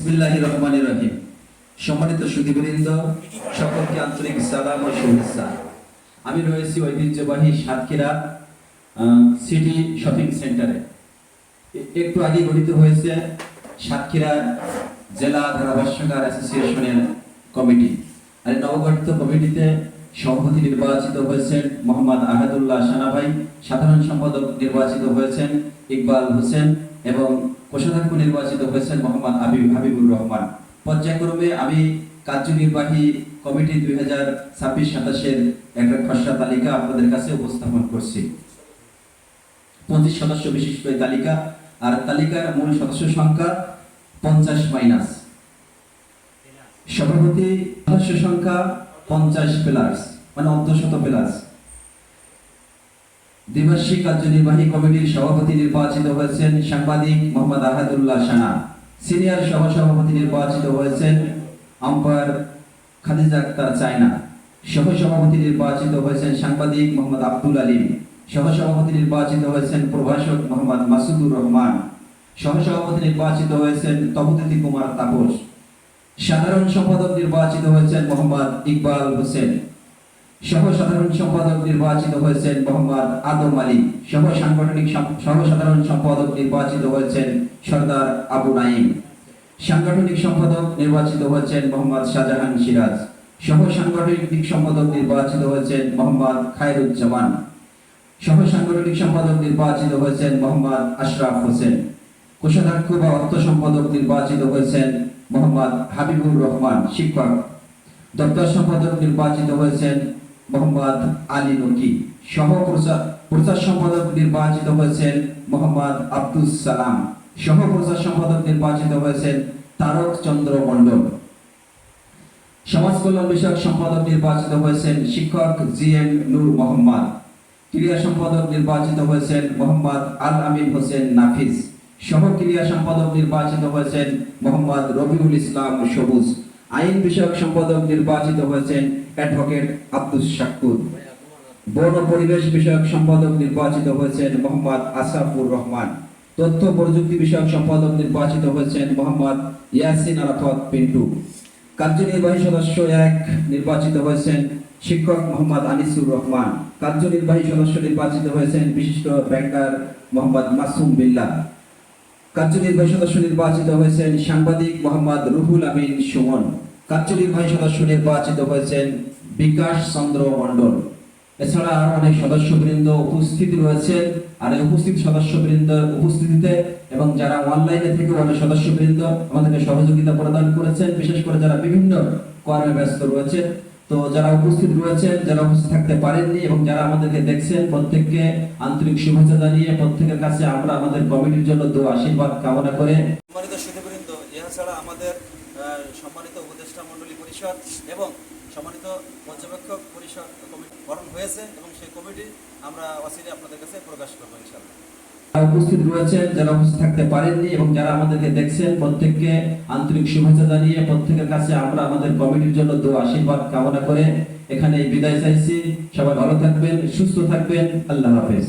বিসমিল্লাহির রহমানির রহিম। সম্মানিত সুধীবৃন্দ, সকলকে আন্তরিক সালাম ও শুভেচ্ছা। আমি রয়েছি ঐতিহ্যবাহী সাতক্ষীরা সিটি শপিং সেন্টারে। একটু আগে গঠিত হয়েছে সাতক্ষীরা জেলা ধারাভাষ্যকার অ্যাসোসিয়েশনের কমিটি। আর নবগঠিত কমিটিতে সভাপতি নির্বাচিত হয়েছেন মোহাম্মদ আহাদুল্লাহ সানা ভাই, সাধারণ সম্পাদক নির্বাচিত হয়েছেন ইকবাল হোসেন এবং কোষাধ্যক্ষ নির্বাচিত হয়েছেন মোহাম্মদ হাবিবুর রহমান। পর্যায়ক্রমে আমি কার্যনির্বাহী কমিটি 2026-27 একটা খসড়া তালিকা আপনাদের কাছে উপস্থাপন করছি। 25 সদস্য বিশিষ্ট এই তালিকা, আর তালিকার মূল সদস্য সংখ্যা 50 সভাপতি সদস্য সংখ্যা 50 প্লাস, মানে অর্ধশত প্লাস। দ্বিবার্ষিক কার্যনির্বাহী কমিটির সভাপতি নির্বাচিত হয়েছেন সাংবাদিক মোহাম্মদ আহাদুল্লাহ সানা। সিনিয়র সহসভাপতি নির্বাচিত হয়েছেন আম্পায়ার খাদিজা আক্তার চায়না। সহসভাপতি নির্বাচিত হয়েছেন সাংবাদিক মোহাম্মদ আব্দুল আলিম। সহসভাপতি নির্বাচিত হয়েছেন প্রভাষক মোহাম্মদ মাসুদুর রহমান। সহসভাপতি নির্বাচিত হয়েছেন তপোতিথি কুমার তাপস। সাধারণ সম্পাদক নির্বাচিত হয়েছেন মোহাম্মদ ইকবাল হোসেন। সহ সাধারণ সম্পাদক নির্বাচিত হয়েছেন মোহাম্মদ আদম আলী। সহ সাধারণ সম্পাদক নির্বাচিত হয়েছেন সর্দার আবু নাইম। সাংগঠনিক সম্পাদক নির্বাচিত হয়েছেন মোহাম্মদ শাহজাহান সিরাজ। সহ সাংগঠনিক সম্পাদক নির্বাচিত হয়েছেন মোহাম্মদ খায়রুজ্জামান। সহ সাংগঠনিক সম্পাদক নির্বাচিত হয়েছেন মোহাম্মদ আশরাফ হোসেন। কোষাধ্যক্ষ বা অর্থ সম্পাদক নির্বাচিত হয়েছেন মোহাম্মদ হাবিবুর রহমান শিক্ষক। দপ্তর সম্পাদক নির্বাচিত হয়েছেন মোহাম্মদ আলী নকি। সহ প্রচার সম্পাদক নির্বাচিত হয়েছেন মোহাম্মদ আব্দুল সালাম। সহ প্রচার সম্পাদক নির্বাচিত হয়েছেন তারক চন্দ্র মণ্ডল। সমাজ কল্যাণ বিষয়ক সম্পাদক নির্বাচিত হয়েছেন শিক্ষক জিএম নূর মোহাম্মদ। ক্রীড়া সম্পাদক নির্বাচিত হয়েছেন মোহাম্মদ আল আমিন হোসেন নাফিস। সহ ক্রীড়া সম্পাদক নির্বাচিত হয়েছেন মোহাম্মদ রবিউল ইসলাম সবুজ। আইন বিষয়ক সম্পাদক নির্বাচিত হয়েছেন অ্যাডভোকেট আব্দুস শাকুর। বন ও পরিবেশ বিষয়ক সম্পাদক নির্বাচিত হয়েছেন মোহাম্মদ আসাফুর রহমান। তথ্য প্রযুক্তি বিষয়ক সম্পাদক নির্বাচিত হয়েছেন মোহাম্মদ ইয়াসিন আরাফাত পিন্টু। কার্যনির্বাহী সদস্য 1 নির্বাচিত হয়েছেন শিক্ষক মোহাম্মদ আনিসুর রহমান। কার্যনির্বাহী সদস্য নির্বাচিত হয়েছেন বিশিষ্ট ব্যাংকার মোহাম্মদ মাসুম বিল্লাহ। কার্যনির্বাহী সদস্য নির্বাচিত হয়েছেন সাংবাদিক মোহাম্মদ রুহুল আমিন সুমন। কার্যনির্বাহী সদস্য নির্বাচিত হয়েছেন বিকাশ চন্দ্র মণ্ডল। এছাড়া আরো অনেক সদস্যবৃন্দ উপস্থিত রয়েছেন। আর এই উপস্থিত সদস্যবৃন্দের উপস্থিতিতে এবং যারা অনলাইনে থেকে অনেক সদস্যবৃন্দ আমাদেরকে সহযোগিতা প্রদান করেছেন, বিশেষ করে যারা বিভিন্ন কর্মে ব্যস্ত রয়েছেন, তো যারা উপস্থিত রয়েছেন, যারা উপস্থিত থাকতে পারেননি এবং যারা আমাদেরকে দেখছেন, প্রত্যেককে আন্তরিক শুভেচ্ছা জানিয়ে প্রত্যেকের কাছে আমরা আমাদের কমিটির জন্য দোয়া আশীর্বাদ কামনা করে। সম্মানিত সুধীবৃন্দ, এছাড়া আমাদের সম্মানিত উপদেষ্টা মণ্ডলী পরিষদ এবং সম্মানিত পর্যবেক্ষক পরিষদ কমিটি গঠন হয়েছে এবং সেই কমিটি আমরা অচিরে আপনাদের কাছে প্রকাশ করবো ইনশাআল্লাহ। উপস্থিত রয়েছেন, যারা উপস্থিত থাকতে পারেননি এবং যারা আমাদেরকে দেখছেন, প্রত্যেককে আন্তরিক শুভেচ্ছা জানিয়ে প্রত্যেকের কাছে আমরা আমাদের কমিটির জন্য দোয়া আশীর্বাদ কামনা করে এখানে বিদায় চাইছি। সবাই ভালো থাকবেন, সুস্থ থাকবেন। আল্লাহ হাফেজ।